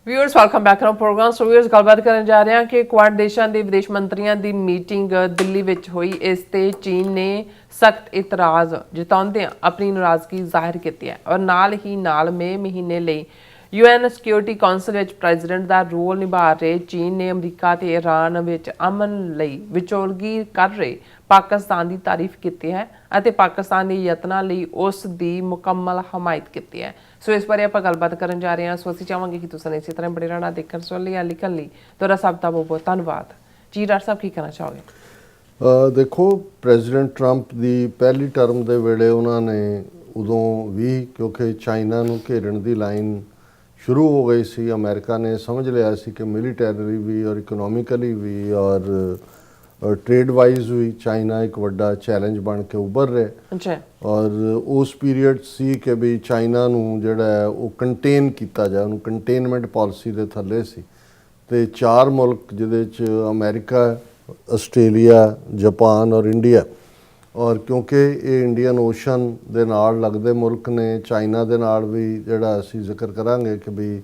Viewers welcome back on program. So viewers गलबात करन जा रहे हैं कि क्वाड देशां ਦੇ ਵਿਦੇਸ਼ ਮੰਤਰੀਆਂ ਦੀ ਮੀਟਿੰਗ ਦਿੱਲੀ ਵਿੱਚ ਹੋਈ। ਇਸ ਤੇ ਚੀਨ ਨੇ ਸਖਤ ਇਤਰਾਜ਼ ਜਤਾਉਂਦਿਆਂ ਆਪਣੀ ਨਾਰਾਜ਼ਗੀ ਜ਼ਾਹਿਰ ਕੀਤੀ ਹੈ ਔਰ ਨਾਲ ਮਈ ਮਹੀਨੇ ਲਈ UN ਸਿਕਿਉਰਿਟੀ ਕਾਉਂਸਲ ਵਿੱਚ ਪ੍ਰੈਜ਼ੀਡੈਂਟ ਦਾ ਰੋਲ ਨਿਭਾ ਰਹੇ ਚੀਨ ਨੇ ਅਮਰੀਕਾ ਤੇ ਈਰਾਨ ਵਿੱਚ ਅਮਨ ਲਈ ਵਿਚੋਲਗੀ ਕਰ ਰਹੇ ਪਾਕਿਸਤਾਨ ਦੀ ਤਾਰੀਫ ਕੀਤੀ ਹੈ ਅਤੇ ਪਾਕਿਸਤਾਨ ਦੇ ਯਤਨਾਂ ਲਈ ਉਸ ਦੀ ਮੁਕੰਮਲ ਹਮਾਇਤ ਕੀਤੀ ਹੈ। ਸੋ ਇਸ ਬਾਰੇ ਆਪਾਂ ਗੱਲਬਾਤ ਕਰਨ ਜਾ ਰਹੇ ਹਾਂ। ਸੋ ਅਸੀਂ ਚਾਹਾਂਗੇ ਕਿ ਤੁਸੀਂ ਇਸੇ ਤਰ੍ਹਾਂ ਬੜੇ ਰਹਿਣਾ ਦੇਖਣ ਸੁਣ ਲਈ ਜਾਂ ਲਿਖਣ ਲਈ ਤੁਹਾਡਾ ਸਭ ਦਾ ਬਹੁਤ ਬਹੁਤ ਧੰਨਵਾਦ ਜੀ। ਡਾਕਟਰ ਸਾਹਿਬ ਕੀ ਕਹਿਣਾ ਚਾਹੋਗੇ? ਦੇਖੋ, ਪ੍ਰੈਜ਼ੀਡੈਂਟ ਟਰੰਪ ਦੀ ਪਹਿਲੀ ਟਰਮ ਦੇ ਵੇਲੇ ਉਹਨਾਂ ਨੇ ਉਦੋਂ ਵੀ ਕਿਉਂਕਿ ਚਾਈਨਾ ਨੂੰ ਘੇਰਨ ਦੀ ਲਾਈਨ ਸ਼ੁਰੂ ਹੋ ਗਈ ਸੀ, ਅਮਰੀਕਾ ਨੇ ਸਮਝ ਲਿਆ ਸੀ ਕਿ ਮਿਲੀਟਰੀ ਵੀ ਔਰ ਇਕਨੋਮਿਕਲੀ ਵੀ ਔਰ ट्रेड वाइज भी चाइना एक वड्डा चैलेंज बन के उभर रहा और उस पीरियड सी कि भी चाइना नूं जिहड़ा है वो कंटेन किया जाए, उन्होंने कंटेनमेंट पॉलिसी के थले सी ते 4 मुल्क जिहदे च अमेरिका, आस्ट्रेलिया, जापान और इंडिया और क्योंकि ये इंडियन ओशन दे नाल लगदे मुल्क ने चाइना दे नाल भी जिहड़ा असीं जिक्र करांगे कि भी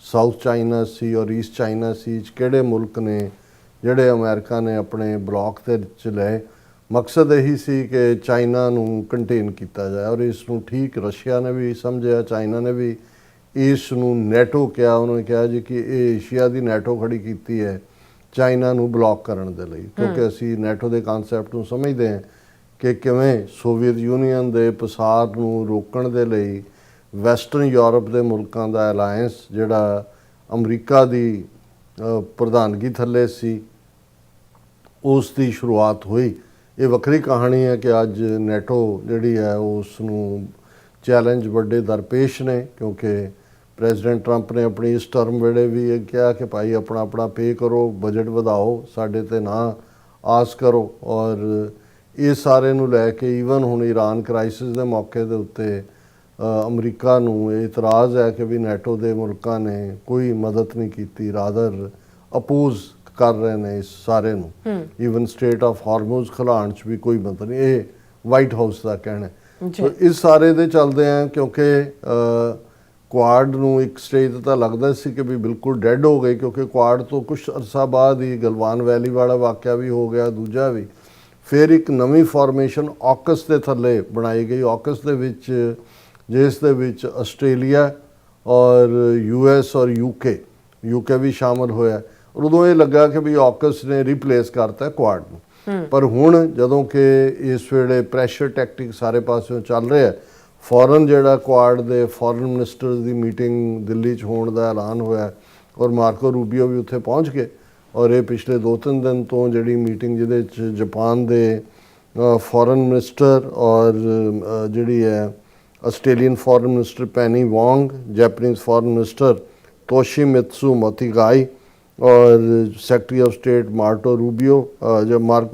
साउथ चाइना सी और ईस्ट चाइना सी च किहड़े मुल्क ने ਜਿਹੜੇ ਅਮਰੀਕਾ ਨੇ ਆਪਣੇ ਬਲੌਕ ਦੇ ਵਿੱਚ ਲਏ। ਮਕਸਦ ਇਹੀ ਸੀ ਕਿ ਚਾਈਨਾ ਨੂੰ ਕੰਟੇਨ ਕੀਤਾ ਜਾਏ ਔਰ ਇਸ ਨੂੰ ਠੀਕ ਰਸ਼ੀਆ ਨੇ ਵੀ ਸਮਝਿਆ, ਚਾਈਨਾ ਨੇ ਵੀ ਇਸ ਨੂੰ ਨੈਟੋ ਕਿਹਾ। ਉਹਨਾਂ ਨੇ ਕਿਹਾ ਜੀ ਕਿ ਇਹ ਏਸ਼ੀਆ ਦੀ ਨੈਟੋ ਖੜੀ ਕੀਤੀ ਹੈ ਚਾਈਨਾ ਨੂੰ ਬਲੌਕ ਕਰਨ ਦੇ ਲਈ, ਕਿਉਂਕਿ ਅਸੀਂ ਨੈਟੋ ਦੇ ਕਨਸੈਪਟ ਨੂੰ ਸਮਝਦੇ ਹਾਂ ਕਿ ਕਿਵੇਂ ਸੋਵੀਅਤ ਯੂਨੀਅਨ ਦੇ ਪਸਾਰ ਨੂੰ ਰੋਕਣ ਦੇ ਲਈ ਵੈਸਟਰਨ ਯੂਰਪ ਦੇ ਮੁਲਕਾਂ ਦਾ ਅਲਾਇੰਸ ਜਿਹੜਾ ਅਮਰੀਕਾ ਦੀ ਪ੍ਰਧਾਨਗੀ ਥੱਲੇ ਸੀ ਉਸ ਦੀ ਸ਼ੁਰੂਆਤ ਹੋਈ। ਇਹ ਵੱਖਰੀ ਕਹਾਣੀ ਹੈ ਕਿ ਅੱਜ ਨੈਟੋ ਜਿਹੜੀ ਹੈ ਉਸ ਨੂੰ ਚੈਲੰਜ ਵੱਡੇ ਦਰਪੇਸ਼ ਨੇ, ਕਿਉਂਕਿ ਪ੍ਰੈਜ਼ੀਡੈਂਟ ਟਰੰਪ ਨੇ ਆਪਣੀ ਇਸ ਟਰਮ ਵੇਲੇ ਵੀ ਇਹ ਕਿਹਾ ਕਿ ਭਾਈ ਆਪਣਾ ਪੇ ਕਰੋ, ਬਜਟ ਵਧਾਓ, ਸਾਡੇ ਤੇ ਨਾ ਆਸ ਕਰੋ। ਔਰ ਇਹ ਸਾਰੇ ਨੂੰ ਲੈ ਕੇ ਈਵਨ ਹੁਣ ਈਰਾਨ ਕ੍ਰਾਈਸਿਸ ਦੇ ਮੌਕੇ ਦੇ ਉੱਤੇ ਅਮਰੀਕਾ ਨੂੰ ਇਹ ਇਤਰਾਜ਼ ਹੈ ਕਿ ਵੀ ਨੈਟੋ ਦੇ ਮੁਲਕਾਂ ਨੇ ਕੋਈ ਮਦਦ ਨਹੀਂ ਕੀਤੀ, ਰਾਦਰ ਅਪੋਜ਼ ਕਰ ਰਹੇ ਨੇ ਇਸ ਸਾਰੇ ਨੂੰ। ਈਵਨ ਸਟੇਟ ਆਫ ਹਾਰਮੋਜ਼ ਖਿਲਾਉਣ 'ਚ ਵੀ ਕੋਈ ਮਦਦ ਨਹੀਂ, ਇਹ ਵਾਈਟ ਹਾਊਸ ਦਾ ਕਹਿਣਾ। ਸੋ ਇਸ ਸਾਰੇ ਦੇ ਚੱਲਦੇ ਆ ਕਿਉਂਕਿ ਕੁਆਡ ਨੂੰ ਇੱਕ ਸਟੇਜ ਤੇ ਤਾਂ ਲੱਗਦਾ ਸੀ ਕਿ ਵੀ ਬਿਲਕੁਲ ਡੈਡ ਹੋ ਗਏ, ਕਿਉਂਕਿ ਕੁਆਡ ਤੋਂ ਕੁਛ ਅਰਸਾ ਬਾਅਦ ਹੀ ਗਲਵਾਨ ਵੈਲੀ ਵਾਲਾ ਵਾਕਿਆ ਵੀ ਹੋ ਗਿਆ, ਦੂਜਾ ਵੀ। ਫਿਰ ਇੱਕ ਨਵੀਂ ਫਾਰਮੇਸ਼ਨ ਆਕਸ ਦੇ ਥੱਲੇ ਬਣਾਈ ਗਈ, ਆਕਸ ਦੇ ਵਿੱਚ ਜਿਸ ਦੇ ਵਿੱਚ ਆਸਟ੍ਰੇਲੀਆ ਔਰ US ਔਰ UK ਵੀ ਸ਼ਾਮਲ ਹੋਇਆ। ਔਰ ਉਦੋਂ ਇਹ ਲੱਗਾ ਕਿ ਵੀ ਆਕਸ ਨੇ ਰਿਪਲੇਸ ਕਰਤਾ ਕੁਆਡ ਨੂੰ। ਪਰ ਹੁਣ ਜਦੋਂ ਕਿ ਇਸ ਵੇਲੇ ਪ੍ਰੈਸ਼ਰ ਟੈਕਟਿਕ ਸਾਰੇ ਪਾਸਿਓਂ ਚੱਲ ਰਿਹਾ, ਫੌਰਨ ਜਿਹੜਾ ਕੁਆਡ ਦੇ ਫੌਰਨ ਮਿਨਿਸਟਰ ਦੀ ਮੀਟਿੰਗ ਦਿੱਲੀ 'ਚ ਹੋਣ ਦਾ ਐਲਾਨ ਹੋਇਆ ਔਰ ਮਾਰਕੋ ਰੂਬੀਓ ਵੀ ਉੱਥੇ ਪਹੁੰਚ ਗਏ। ਔਰ ਇਹ ਪਿਛਲੇ 2-3 ਦਿਨ ਤੋਂ ਜਿਹੜੀ ਮੀਟਿੰਗ ਜਿਹਦੇ 'ਚ ਜਾਪਾਨ ਦੇ ਫੌਰਨ ਮਿਨਿਸਟਰ ਔਰ ਜਿਹੜੀ ਹੈ Australian foreign minister Penny Wong, Japanese foreign minister Toshimitsu Motegi ਔਰ secretary of state Marco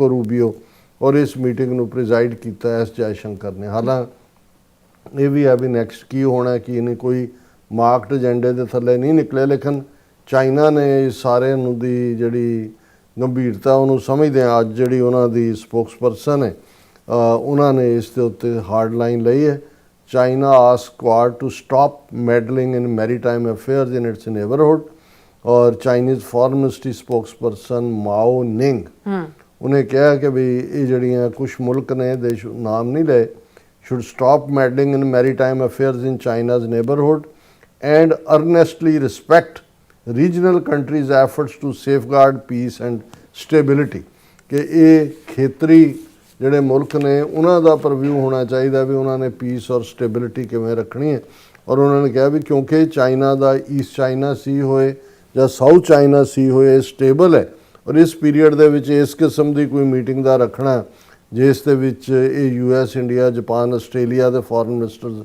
Rubio ਔਰ ਇਸ ਮੀਟਿੰਗ ਨੂੰ ਪ੍ਰੀਜ਼ਾਈਡ ਕੀਤਾ ਐਸ ਜੈਸ਼ੰਕਰ ਨੇ। ਹਾਲਾਂਕਿ ਇਹ ਵੀ ਹੈ ਵੀ ਨੈਕਸਟ ਕੀ ਹੋਣਾ ਕੀ ਨਹੀਂ, ਕੋਈ ਮਾਰਕਡ ਏਜੰਡੇ ਦੇ ਥੱਲੇ ਨਹੀਂ ਨਿਕਲੇ, ਲੇਕਿਨ ਚਾਈਨਾ ਨੇ ਇਸ ਸਾਰੇ ਨੂੰ ਦੀ ਜਿਹੜੀ ਗੰਭੀਰਤਾ ਉਹਨੂੰ ਸਮਝਦੇ ਆ। ਅੱਜ ਜਿਹੜੀ ਉਹਨਾਂ ਦੀ ਸਪੋਕਸਪਰਸਨ ਹੈ ਉਹਨਾਂ ਨੇ ਇਸ ਦੇ ਉੱਤੇ ਹਾਰਡ ਲਾਈਨ ਲਈ ਹੈ। China asked Quad to stop meddling in maritime affairs in its neighborhood और Chinese foreign ministry spokesperson Mao Ning उन्हें कहा कि भी ये जड़ियाँ कुछ मुल्क ने देश नाम नहीं ले should stop meddling in maritime affairs in China's neighborhood and earnestly respect regional countries' efforts to safeguard peace and stability। कि ये खेतरी ਜਿਹੜੇ ਮੁਲਕ ਨੇ ਉਹਨਾਂ ਦਾ ਪ੍ਰਵਿਊ ਹੋਣਾ ਚਾਹੀਦਾ ਵੀ ਉਹਨਾਂ ਨੇ ਪੀਸ ਔਰ ਸਟੇਬਿਲਿਟੀ ਕਿਵੇਂ ਰੱਖਣੀ ਹੈ। ਔਰ ਉਹਨਾਂ ਨੇ ਕਿਹਾ ਵੀ ਕਿਉਂਕਿ ਚਾਈਨਾ ਦਾ ਈਸਟ ਚਾਈਨਾ ਸੀ ਹੋਏ ਜਾਂ ਸਾਊਥ ਚਾਈਨਾ ਸੀ ਹੋਏ ਸਟੇਬਲ ਹੈ ਔਰ ਇਸ ਪੀਰੀਅਡ ਦੇ ਵਿੱਚ ਇਸ ਕਿਸਮ ਦੀ ਕੋਈ ਮੀਟਿੰਗ ਦਾ ਰੱਖਣਾ ਜਿਸ ਦੇ ਵਿੱਚ ਇਹ US, ਇੰਡੀਆ, ਜਾਪਾਨ, ਆਸਟ੍ਰੇਲੀਆ ਦੇ ਫੌਰਨ ਮਿਨਿਸਟਰਸ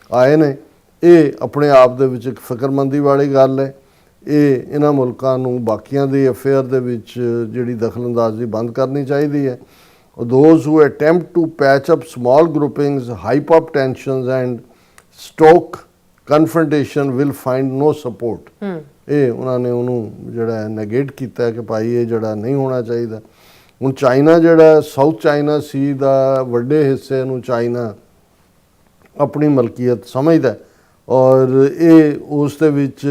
ਆਏ ਨੇ, ਇਹ ਆਪਣੇ ਆਪ ਦੇ ਵਿੱਚ ਇੱਕ ਫਿਕਰਮੰਦੀ ਵਾਲੀ ਗੱਲ ਹੈ। ਇਹ ਇਹਨਾਂ ਮੁਲਕਾਂ ਨੂੰ ਬਾਕੀਆਂ ਦੇ ਅਫੇਅਰ ਦੇ ਵਿੱਚ ਜਿਹੜੀ ਦਖਲਅੰਦਾਜ਼ੀ ਬੰਦ ਕਰਨੀ ਚਾਹੀਦੀ ਹੈ। Those who attempt to patch up small groupings, hype up tensions and stoke confrontation will find no support। ਇਹ ਉਹਨਾਂ ਨੇ ਉਹਨੂੰ ਜਿਹੜਾ ਨੈਗੇਟ ਕੀਤਾ ਕਿ ਭਾਈ ਇਹ ਜਿਹੜਾ ਨਹੀਂ ਹੋਣਾ ਚਾਹੀਦਾ। ਹੁਣ ਚਾਈਨਾ ਜਿਹੜਾ ਸਾਊਥ ਚਾਈਨਾ ਸੀ ਦਾ ਵੱਡੇ ਹਿੱਸੇ ਨੂੰ ਚਾਈਨਾ ਆਪਣੀ ਮਲਕੀਅਤ ਸਮਝਦਾ ਔਰ ਇਹ ਉਸ ਦੇ ਵਿੱਚ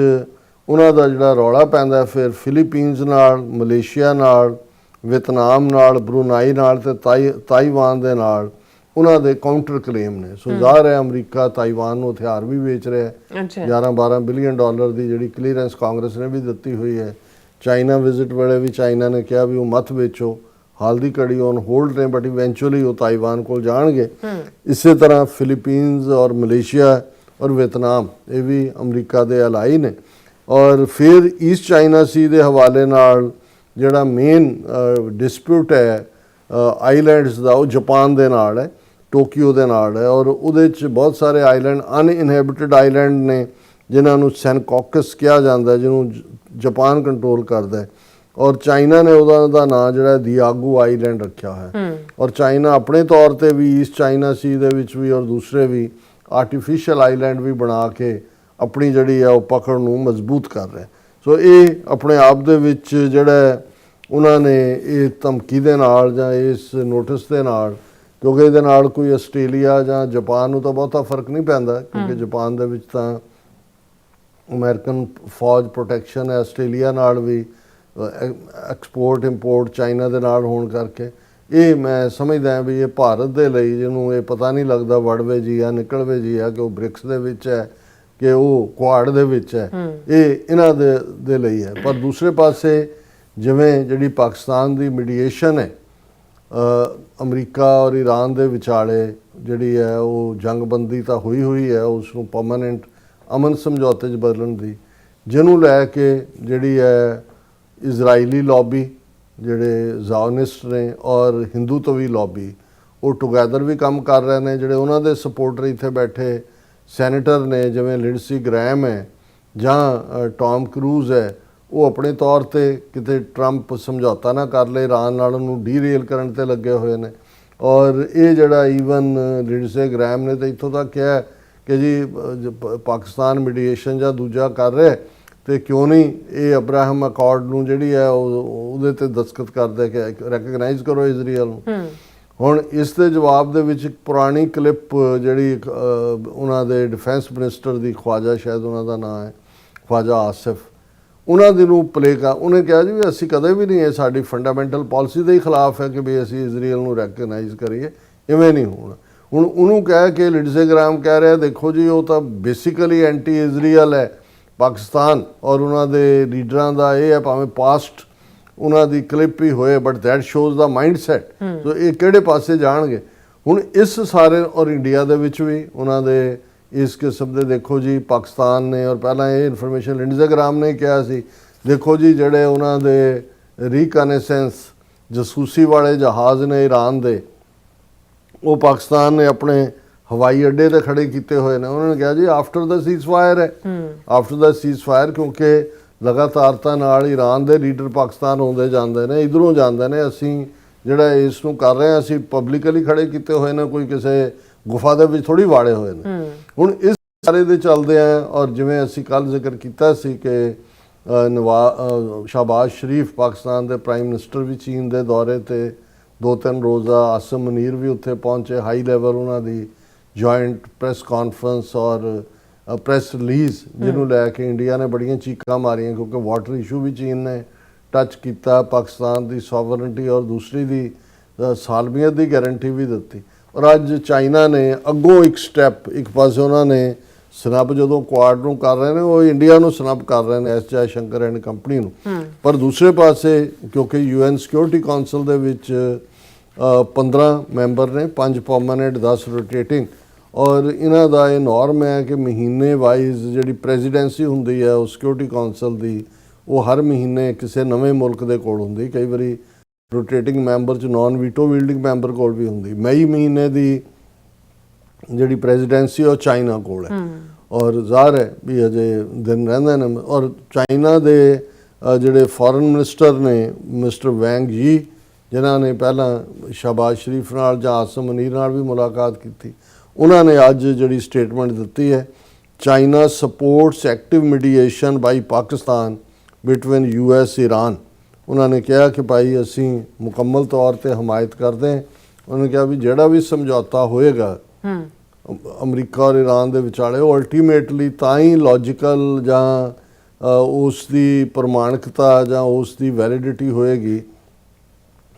ਉਹਨਾਂ ਦਾ ਜਿਹੜਾ ਰੌਲਾ ਪੈਂਦਾ ਫਿਰ ਫਿਲੀਪੀਨਸ ਨਾਲ, ਮਲੇਸ਼ੀਆ ਨਾਲ, ਵੀਅਤਨਾਮ ਨਾਲ, ਬਰੂਨਾਈ ਨਾਲ ਤੇ ਤਾਈਵਾਨ ਦੇ ਨਾਲ ਉਹਨਾਂ ਦੇ ਕਾਊਂਟਰ ਕਲੇਮ ਨੇ। ਸੋ ਜ਼ਾਹਰ ਹੈ ਅਮਰੀਕਾ ਤਾਈਵਾਨ ਨੂੰ ਹਥਿਆਰ ਵੀ ਵੇਚ ਰਿਹਾ ਹੈ। ਅੱਛਾ 11-12 ਬਿਲੀਅਨ ਡਾਲਰ ਦੀ ਜਿਹੜੀ ਕਲੀਅਰੈਂਸ ਕਾਂਗਰਸ ਨੇ ਵੀ ਦਿੱਤੀ ਹੋਈ ਹੈ। ਚਾਈਨਾ ਵਿਜ਼ਿਟ ਵੇਲੇ ਵੀ ਚਾਈਨਾ ਨੇ ਕਿਹਾ ਵੀ ਉਹ ਮਤ ਵੇਚੋ, ਹਾਲ ਦੀ ਘੜੀ ਔਨ ਹੋਲਡ ਨੇ, ਬਟ ਇਵੈਂਚੁਅਲੀ ਉਹ ਤਾਈਵਾਨ ਕੋਲ ਜਾਣਗੇ। ਇਸੇ ਤਰ੍ਹਾਂ ਫਿਲੀਪੀਨਸ ਔਰ ਮਲੇਸ਼ੀਆ ਔਰ ਵੀਅਤਨਾਮ ਇਹ ਵੀ ਅਮਰੀਕਾ ਦੇ ਅਲਾਈ ਨੇ। ਔਰ ਫਿਰ ਈਸਟ ਚਾਈਨਾ ਸੀ ਦੇ ਹਵਾਲੇ ਨਾਲ ਜਿਹੜਾ ਮੇਨ ਡਿਸਪਿਊਟ ਹੈ ਆਈਲੈਂਡਸ ਦਾ, ਉਹ ਜਾਪਾਨ ਦੇ ਨਾਲ ਹੈ, ਟੋਕੀਓ ਦੇ ਨਾਲ ਹੈ। ਔਰ ਉਹਦੇ 'ਚ ਬਹੁਤ ਸਾਰੇ ਆਈਲੈਂਡ ਅਨਇਨਹੈਬਿਟਡ ਆਈਲੈਂਡ ਨੇ ਜਿਨ੍ਹਾਂ ਨੂੰ ਸੈਨਕੌਕਸ ਕਿਹਾ ਜਾਂਦਾ, ਜਿਹਨੂੰ ਜਾਪਾਨ ਕੰਟਰੋਲ ਕਰਦਾ ਹੈ। ਔਰ ਚਾਈਨਾ ਨੇ ਉਹਦਾ ਨਾਂ ਜਿਹੜਾ ਦਿਆਗੂ ਆਈਲੈਂਡ ਰੱਖਿਆ ਹੈ। ਔਰ ਚਾਈਨਾ ਆਪਣੇ ਤੌਰ ਤੇ ਵੀ ਈਸਟ ਚਾਈਨਾ ਸੀ ਦੇ ਵਿੱਚ ਵੀ ਔਰ ਦੂਸਰੇ ਵੀ ਆਰਟੀਫਿਸ਼ੀਅਲ ਆਈਲੈਂਡ ਵੀ ਬਣਾ ਕੇ ਆਪਣੀ ਜਿਹੜੀ ਆ ਉਹ ਪਕੜ ਨੂੰ ਮਜ਼ਬੂਤ ਕਰ ਰਿਹਾ। ਸੋ ਇਹ ਆਪਣੇ ਆਪ ਦੇ ਵਿੱਚ ਜਿਹੜਾ ਉਹਨਾਂ ਨੇ ਇਹ ਧਮਕੀ ਦੇ ਨਾਲ ਜਾਂ ਇਸ ਨੋਟਿਸ ਦੇ ਨਾਲ, ਕਿਉਂਕਿ ਇਹਦੇ ਨਾਲ ਕੋਈ ਆਸਟ੍ਰੇਲੀਆ ਜਾਂ ਜਾਪਾਨ ਨੂੰ ਤਾਂ ਬਹੁਤਾ ਫਰਕ ਨਹੀਂ ਪੈਂਦਾ, ਕਿਉਂਕਿ ਜਾਪਾਨ ਦੇ ਵਿੱਚ ਤਾਂ ਅਮਰੀਕਨ ਫੌਜ ਪ੍ਰੋਟੈਕਸ਼ਨ ਹੈ, ਆਸਟ੍ਰੇਲੀਆ ਨਾਲ ਵੀ ਐਕਸਪੋਰਟ ਇੰਪੋਰਟ ਚਾਈਨਾ ਦੇ ਨਾਲ ਹੋਣ ਕਰਕੇ ਇਹ ਮੈਂ ਸਮਝਦਾ ਵੀ ਇਹ ਭਾਰਤ ਦੇ ਲਈ, ਜਿਹਨੂੰ ਇਹ ਪਤਾ ਨਹੀਂ ਲੱਗਦਾ ਵੜਵੇ ਜੀ ਆ ਨਿਕਲਵੇ ਜੀ ਆ ਕਿ ਉਹ ਬ੍ਰਿਕਸ ਦੇ ਵਿੱਚ ਹੈ ਕਿ ਉਹ ਕੁਆਡ ਦੇ ਵਿੱਚ ਹੈ, ਇਹ ਇਹਨਾਂ ਦੇ ਲਈ ਹੈ। ਪਰ ਦੂਸਰੇ ਪਾਸੇ ਜਿਵੇਂ ਜਿਹੜੀ ਪਾਕਿਸਤਾਨ ਦੀ ਮੀਡੀਏਸ਼ਨ ਹੈ ਅਮਰੀਕਾ ਔਰ ਈਰਾਨ ਦੇ ਵਿਚਾਲੇ ਜਿਹੜੀ ਹੈ ਉਹ ਜੰਗਬੰਦੀ ਤਾਂ ਹੋਈ ਹੈ, ਉਸ ਨੂੰ ਪਰਮਾਨੈਂਟ ਅਮਨ ਸਮਝੌਤੇ 'ਚ ਬਦਲਣ ਦੀ, ਜਿਹਨੂੰ ਲੈ ਕੇ ਜਿਹੜੀ ਹੈ ਇਜ਼ਰਾਈਲੀ ਲੌਬੀ ਜਿਹੜੇ ਜ਼ਾਓਨਿਸਟ ਨੇ ਔਰ ਹਿੰਦੂਤਵੀ ਲੌਬੀ ਉਹ ਟੁਗੈਦਰ ਵੀ ਕੰਮ ਕਰ ਰਹੇ ਨੇ। ਜਿਹੜੇ ਉਹਨਾਂ ਦੇ ਸਪੋਰਟਰ ਇੱਥੇ ਬੈਠੇ ਸੈਨੇਟਰ ਨੇ ਜਿਵੇਂ ਲਿੰਡਸੀ ਗ੍ਰੈਮ ਹੈ ਜਾਂ ਟੌਮ ਕਰੂਜ਼ ਹੈ, ਉਹ ਆਪਣੇ ਤੌਰ ਤੇ ਕਿਤੇ ਟਰੰਪ ਸਮਝੌਤਾ ਨਾ ਕਰ ਲਏ ਇਰਾਨ ਨਾਲ, ਉਹਨੂੰ ਡੀਰੇਲ ਕਰਨ ਤੇ ਲੱਗੇ ਹੋਏ ਨੇ। ਔਰ ਇਹ ਜਿਹੜਾ ਈਵਨ ਲਿੰਡਸੇ ਗ੍ਰੈਮ ਨੇ ਤਾਂ ਇੱਥੋਂ ਤੱਕ ਕਿਹਾ ਕਿ ਜੀ ਪਾਕਿਸਤਾਨ ਮੀਡੀਏਸ਼ਨ ਜਾਂ ਦੂਜਾ ਕਰ ਰਿਹਾ ਤੇ ਕਿਉਂ ਨਹੀਂ ਇਹ ਅਬਰਾਹਮ ਅਕਾਰਡ ਨੂੰ ਜਿਹੜੀ ਹੈ ਉਹਦੇ ਤੇ ਦਸਤਖਤ ਕਰਦੇ ਕਿ ਰੈਕਗਨਾਈਜ਼ ਕਰੋ ਇਜ਼ਰਾਈਲ ਨੂੰ। ਹੁਣ ਇਸ ਦੇ ਜਵਾਬ ਦੇ ਵਿੱਚ ਇੱਕ ਪੁਰਾਣੀ ਕਲਿੱਪ ਜਿਹੜੀ ਉਹਨਾਂ ਦੇ ਡਿਫੈਂਸ ਮਿਨਿਸਟਰ ਦੀ, ਖਵਾਜਾ ਸ਼ਾਇਦ ਉਹਨਾਂ ਦਾ ਨਾਮ ਹੈ, ਖਵਾਜਾ ਆਸਿਫ, ਉਹਨਾਂ ਦੇ ਨੂੰ ਪਲੇ ਕਰ, ਉਹਨੇ ਕਿਹਾ ਜੀ ਵੀ ਅਸੀਂ ਕਦੇ ਵੀ ਨਹੀਂ, ਇਹ ਸਾਡੀ ਫੰਡਾਮੈਂਟਲ ਪਾਲਿਸੀ ਦੇ ਖਿਲਾਫ ਹੈ ਕਿ ਵੀ ਅਸੀਂ ਇਜ਼ਰਾਈਲ ਨੂੰ ਰੈਕਗਨਾਈਜ਼ ਕਰੀਏ, ਇਵੇਂ ਨਹੀਂ ਹੋਣਾ। ਹੁਣ ਉਹਨੂੰ ਕਹਿ ਕੇ ਲਿੰਡਸੇ ਗ੍ਰਾਮ ਕਹਿ ਰਿਹਾ ਦੇਖੋ ਜੀ ਉਹ ਤਾਂ ਬੇਸਿਕਲੀ ਐਂਟੀ ਇਜ਼ਰਾਈਲ ਹੈ ਪਾਕਿਸਤਾਨ ਔਰ ਉਹਨਾਂ ਦੇ ਲੀਡਰਾਂ ਦਾ ਇਹ ਹੈ, ਭਾਵੇਂ ਪਾਸਟ ਉਹਨਾਂ ਦੀ ਕਲਿੱਪ ਹੀ ਹੋਏ, but that shows the mindset. So ਇਹ ਕਿਹੜੇ ਪਾਸੇ ਜਾਣਗੇ ਹੁਣ ਇਸ ਸਾਰੇ। ਔਰ ਇੰਡੀਆ ਦੇ ਵਿੱਚ ਵੀ ਉਹਨਾਂ ਦੇ ਇਸ ਕਿਸਮ ਦੇ ਦੇਖੋ ਜੀ ਪਾਕਿਸਤਾਨ ਨੇ, ਔਰ ਪਹਿਲਾਂ ਇਹ ਇਨਫੋਰਮੇਸ਼ਨ ਲਿੰਡਸੇ ਗ੍ਰਾਮ ਨੇ ਕਿਹਾ ਸੀ ਦੇਖੋ ਜੀ ਜਿਹੜੇ ਉਹਨਾਂ ਦੇ ਰੀਕਨੈਸੈਂਸ ਜਸੂਸੀ ਵਾਲੇ ਜਹਾਜ਼ ਨੇ ਈਰਾਨ ਦੇ, ਉਹ ਪਾਕਿਸਤਾਨ ਨੇ ਆਪਣੇ ਹਵਾਈ ਅੱਡੇ ਤੇ ਖੜੇ ਕੀਤੇ ਹੋਏ ਨੇ। ਉਹਨਾਂ ਨੇ ਕਿਹਾ ਜੀ ਆਫਟਰ ਦਾ ਸੀਜ਼ਫਾਇਰ ਹੈ, ਆਫਟਰ ਦਾ ਸੀਜ਼ਫਾਇਰ, ਕਿਉਂਕਿ ਲਗਾਤਾਰਤਾ ਨਾਲ ਈਰਾਨ ਦੇ ਲੀਡਰ ਪਾਕਿਸਤਾਨ ਆਉਂਦੇ ਜਾਂਦੇ ਨੇ, ਇਧਰੋਂ ਜਾਂਦੇ ਨੇ, ਅਸੀਂ ਜਿਹੜਾ ਇਸ ਨੂੰ ਕਰ ਰਹੇ ਹਾਂ ਅਸੀਂ ਪਬਲਿਕਲੀ ਖੜੇ ਕੀਤੇ ਹੋਏ ਨੇ, ਕੋਈ ਕਿਸੇ ਗੁਫਾ ਦੇ ਵਿੱਚ ਥੋੜੀ ਵਾੜੇ ਹੋਏ ਨੇ। ਹੁਣ ਇਸ ਸਾਰੇ ਦੇ ਚੱਲਦੇ ਆ। ਔਰ ਜਿਵੇਂ ਅਸੀਂ ਕੱਲ ਜ਼ਿਕਰ ਕੀਤਾ ਸੀ ਕਿ ਸ਼ਾਹਬਾਜ਼ ਸ਼ਰੀਫ ਪਾਕਿਸਤਾਨ ਦੇ ਪ੍ਰਾਈਮ ਮਿਨਿਸਟਰ ਵੀ ਚੀਨ ਦੇ ਦੌਰੇ ਤੇ 2-3 ਰੋਜ਼ਾ, ਆਸਮ ਮਨੀਰ ਵੀ ਉੱਥੇ ਪਹੁੰਚੇ, ਹਾਈ ਲੈਵਲ ਉਹਨਾਂ ਦੀ ਜੁਆਇੰਟ ਪ੍ਰੈਸ ਕਾਨਫਰੰਸ ਔਰ ਪ੍ਰੈਸ ਰਿਲੀਜ਼ ਜਿਹਨੂੰ ਲੈ ਕੇ ਇੰਡੀਆ ਨੇ ਬੜੀਆਂ ਚੀਕਾਂ ਮਾਰੀਆਂ, ਕਿਉਂਕਿ ਵਾਟਰ ਇਸ਼ੂ ਵੀ ਚੀਨ ਨੇ ਟੱਚ ਕੀਤਾ, ਪਾਕਿਸਤਾਨ ਦੀ ਸੋਵਰਨਟੀ ਔਰ ਦੂਸਰੀ ਦੀ ਸਾਲਮੀਅਤ ਦੀ ਗਾਰੰਟੀ ਵੀ ਦਿੱਤੀ। ਔਰ ਅੱਜ ਚਾਈਨਾ ਨੇ ਅੱਗੋਂ ਇੱਕ ਸਟੈਪ, ਇੱਕ ਪਾਸੇ ਉਹਨਾਂ ਨੇ ਸਨੱਬ ਜਦੋਂ ਕੁਆਡ ਨੂੰ ਕਰ ਰਹੇ ਨੇ, ਉਹ ਇੰਡੀਆ ਨੂੰ ਸਨੱਬ ਕਰ ਰਹੇ ਨੇ, S Jai Shankar and company ਨੂੰ। ਪਰ ਦੂਸਰੇ ਪਾਸੇ ਕਿਉਂਕਿ UN ਸਿਕਿਉਰਿਟੀ ਕਾਉਂਸਲ ਦੇ ਵਿੱਚ 15 ਮੈਂਬਰ ਨੇ, 5 ਪਰਮਾਨੈਂਟ 10 ਰੋਟੇਟਿੰਗ, ਔਰ ਇਹਨਾਂ ਦਾ ਇਹ ਨੋਰਮ ਹੈ ਕਿ ਮਹੀਨੇ ਵਾਈਜ਼ ਜਿਹੜੀ ਪ੍ਰੈਜ਼ੀਡੈਂਸੀ ਹੁੰਦੀ ਹੈ ਉਹ ਸਿਕਿਉਰਿਟੀ ਕਾਉਂਸਲ ਦੀ, ਉਹ ਹਰ ਮਹੀਨੇ ਕਿਸੇ ਨਵੇਂ ਮੁਲਕ ਦੇ ਕੋਲ ਹੁੰਦੀ। ਕਈ ਵਾਰੀ ਰੋਟੇਟਿੰਗ ਮੈਂਬਰ 'ਚ ਨੌਨ ਵੀਟੋ ਵੀਲਡਿੰਗ ਮੈਂਬਰ ਕੋਲ ਵੀ ਹੁੰਦੀ। ਮਈ ਮਹੀਨੇ ਦੀ ਜਿਹੜੀ ਪ੍ਰੈਜ਼ੀਡੈਂਸੀ ਉਹ ਚਾਈਨਾ ਕੋਲ ਹੈ, ਔਰ ਜ਼ਾਹਰ ਹੈ ਵੀ ਅਜੇ ਦਿਨ ਰਹਿੰਦੇ ਨੇ। ਔਰ ਚਾਈਨਾ ਦੇ ਜਿਹੜੇ ਫੋਰਨ ਮਿਨਿਸਟਰ ਨੇ ਮਿਸਟਰ ਵੈਂਗ ਯੀ, ਜਿਨ੍ਹਾਂ ਨੇ ਪਹਿਲਾਂ ਸ਼ਾਹਬਾਜ਼ ਸ਼ਰੀਫ ਨਾਲ ਜਾਂ ਆਸਮ ਮਨੀਰ ਨਾਲ ਵੀ ਮੁਲਾਕਾਤ ਕੀਤੀ, ਉਹਨਾਂ ਨੇ ਅੱਜ ਜਿਹੜੀ ਸਟੇਟਮੈਂਟ ਦਿੱਤੀ ਹੈ, ਚਾਈਨਾ ਸਪੋਰਟਸ ਐਕਟਿਵ ਮੀਡੀਏਸ਼ਨ ਬਾਈ ਪਾਕਿਸਤਾਨ ਬਿਟਵੀਨ US ਈਰਾਨ। ਉਹਨਾਂ ਨੇ ਕਿਹਾ ਕਿ ਭਾਈ ਅਸੀਂ ਮੁਕੰਮਲ ਤੌਰ ਤੇ ਹਮਾਇਤ ਕਰਦੇ ਹਾਂ। ਉਹਨਾਂ ਨੇ ਕਿਹਾ ਵੀ ਜਿਹੜਾ ਵੀ ਸਮਝੌਤਾ ਹੋਏਗਾ ਅਮਰੀਕਾ ਔਰ ਈਰਾਨ ਦੇ ਵਿਚਾਲੇ, ਉਹ ਅਲਟੀਮੇਟਲੀ ਤਾਂ ਹੀ ਲੌਜੀਕਲ ਜਾਂ ਉਸ ਦੀ ਪ੍ਰਮਾਣਿਕਤਾ ਜਾਂ ਉਸ ਦੀ ਵੈਲਿਡਿਟੀ ਹੋਏਗੀ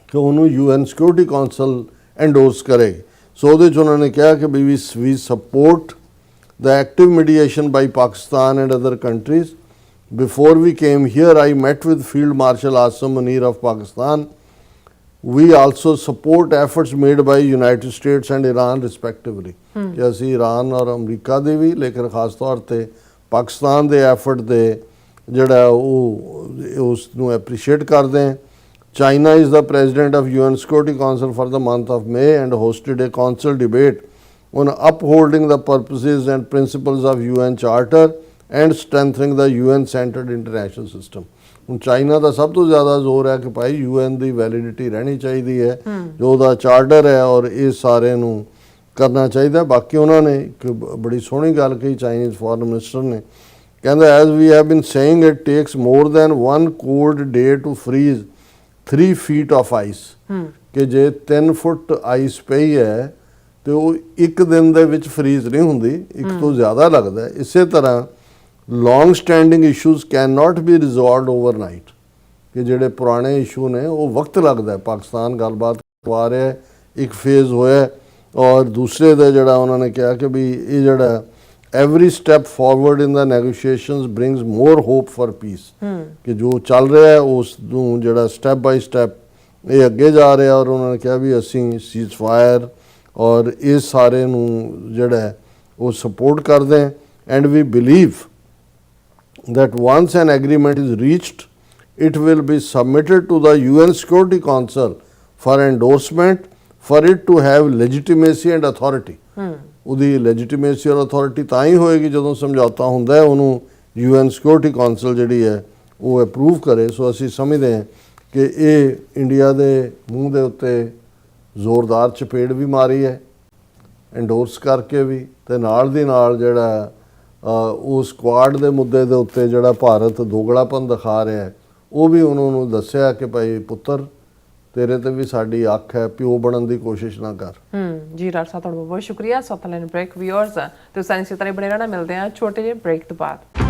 ਕਿ ਉਹਨੂੰ UN ਸਿਕਿਉਰਿਟੀ ਕਾਉਂਸਲ ਐਂਡੋਰਸ ਕਰੇਗੀ। ਸੋ ਉਹਦੇ 'ਚ ਉਹਨਾਂ ਨੇ ਕਿਹਾ ਕਿ ਵੀ support the active mediation by Pakistan and other countries. Before we came here, I met with Field Marshal Asim Munir of Pakistan. We also support efforts made by United States and Iran respectively. कि ਅਸੀਂ Iran और अमरीका ਦੇ ਵੀ ਲੇਕਿਨ ਖਾਸ ਤੌਰ ਤੇ ਪਾਕਿਸਤਾਨ ਦੇ effort ਦੇ ਜਿਹੜਾ ਉਹ ਉਸ ਨੂੰ ਐਪਰੀਸ਼ੀਏਟ ਕਰਦੇ ਹਾਂ। China is the president of UN Security Council for the month of May and hosted a council debate on upholding the purposes and principles of UN Charter and strengthening the UN-centered international system. ਹੁਣ China ਦਾ ਸਭ ਤੋਂ ਜ਼ਿਆਦਾ ਜ਼ੋਰ ਹੈ ਕਿ ਭਾਈ UN ਦੀ validity ਰਹਿਣੀ ਚਾਹੀਦੀ ਹੈ, ਜੋ ਉਹਦਾ ਚਾਰਟਰ ਹੈ ਔਰ ਇਹ ਸਾਰੇ ਨੂੰ ਕਰਨਾ ਚਾਹੀਦਾ। ਬਾਕੀ ਉਹਨਾਂ ਨੇ ਇੱਕ ਬੜੀ ਸੋਹਣੀ ਗੱਲ ਕਹੀ ਚਾਈਨੀਜ਼ ਫੋਰਨ ਮਿਨਿਸਟਰ ਨੇ, ਕਹਿੰਦਾ as we have been saying it takes more than 1 cold day to freeze 3 feet of ice। ਕਿ ਜੇ 3 ਫੁੱਟ ਆਈਸ ਪਈ ਹੈ ਤੇ ਉਹ ਇੱਕ ਦਿਨ ਦੇ ਵਿੱਚ ਫਰੀਜ਼ ਨਹੀਂ ਹੁੰਦੀ, ਇੱਕ ਤੋਂ ਜ਼ਿਆਦਾ ਲੱਗਦਾ ਹੈ। ਇਸੇ ਤਰ੍ਹਾਂ long standing issues can not be resolved overnight, ਕਿ ਜਿਹੜੇ ਪੁਰਾਣੇ ਇਸ਼ੂ ਨੇ ਉਹ ਵਕਤ ਲੱਗਦਾ ਹੈ। ਪਾਕਿਸਤਾਨ ਗੱਲਬਾਤ ਕਰਵਾ ਰਿਹਾ, ਇੱਕ ਫੇਜ਼ ਹੋਇਆ ਔਰ ਦੂਸਰੇ ਦਾ ਜਿਹੜਾ ਉਹਨਾਂ ਨੇ ਕਿਹਾ ਕਿ ਵੀ ਇਹ ਜਿਹੜਾ every step forward in the negotiations brings more hope for peace, ਕਿ ਜੋ ਚੱਲ ਰਿਹਾ ਹੈ ਉਸ ਨੂੰ ਜਿਹੜਾ ਸਟੈਪ ਬਾਈ ਸਟੈਪ ਇਹ ਅੱਗੇ ਜਾ ਰਿਹਾ। ਔਰ ਉਹਨਾਂ ਨੇ ਕਿਹਾ ਵੀ ਅਸੀਂ ਸੀਜ਼ ਫਾਇਰ ਔਰ ਇਸ ਸਾਰੇ ਨੂੰ ਜਿਹੜਾ ਹੈ ਉਹ ਸਪੋਰਟ ਕਰਦੇ ਹਾਂ। And we believe that once an agreement is reached, it will be submitted to the UN Security Council for endorsement for it to have legitimacy and authority. ਉਹਦੀ legitimacy ਔਰ authority ਤਾਂ ਹੀ ਹੋਏਗੀ ਜਦੋਂ ਸਮਝੌਤਾ ਹੁੰਦਾ ਹੈ, ਉਹਨੂੰ UN Security Council ਜਿਹੜੀ ਹੈ ਉਹ ਅਪਰੂਵ ਕਰੇ। ਸੋ ਅਸੀਂ ਸਮਝਦੇ ਹਾਂ ਕਿ ਇਹ ਇੰਡੀਆ ਦੇ ਮੂੰਹ ਦੇ ਉੱਤੇ ਜ਼ੋਰਦਾਰ ਚਪੇੜ ਵੀ ਮਾਰੀ ਹੈ ਐਂਡੋਰਸ ਕਰਕੇ ਵੀ, ਤੇ ਨਾਲ ਦੀ ਨਾਲ ਜਿਹੜਾ ਉਸ ਕੁਆਡ ਦੇ ਮੁੱਦੇ ਦੇ ਉੱਤੇ ਜਿਹੜਾ ਭਾਰਤ ਦੋਗਲਾਪਨ ਦਿਖਾ ਰਿਹਾ ਹੈ, ਉਹ ਵੀ ਉਹਨਾਂ ਨੂੰ ਦੱਸਿਆ ਕਿ ਭਾਈ ਪੁੱਤਰ ਤੇਰੇ ਤੇ ਵੀ ਸਾਡੀ ਅੱਖ ਹੈ, ਪਿਓ ਬਣਨ ਦੀ ਕੋਸ਼ਿਸ਼ ਨਾ ਕਰ। ਜੀ ਡਾਕਟਰ ਸਾਹਿਬ ਤੁਹਾਡਾ ਬਹੁਤ ਸ਼ੁਕਰੀਆ। ਸੌ ਲੈਣ ਬ੍ਰੇਕ ਵਿਊਅਰਸ ਤੇ ਸਾਇੰਸ ਇਤਨੇ ਬਣੇ ਰਹਿਣਾ, ਮਿਲਦੇ ਆ ਛੋਟੇ ਜਿਹੇ ਬ੍ਰੇਕ ਤੋਂ ਬਾਅਦ।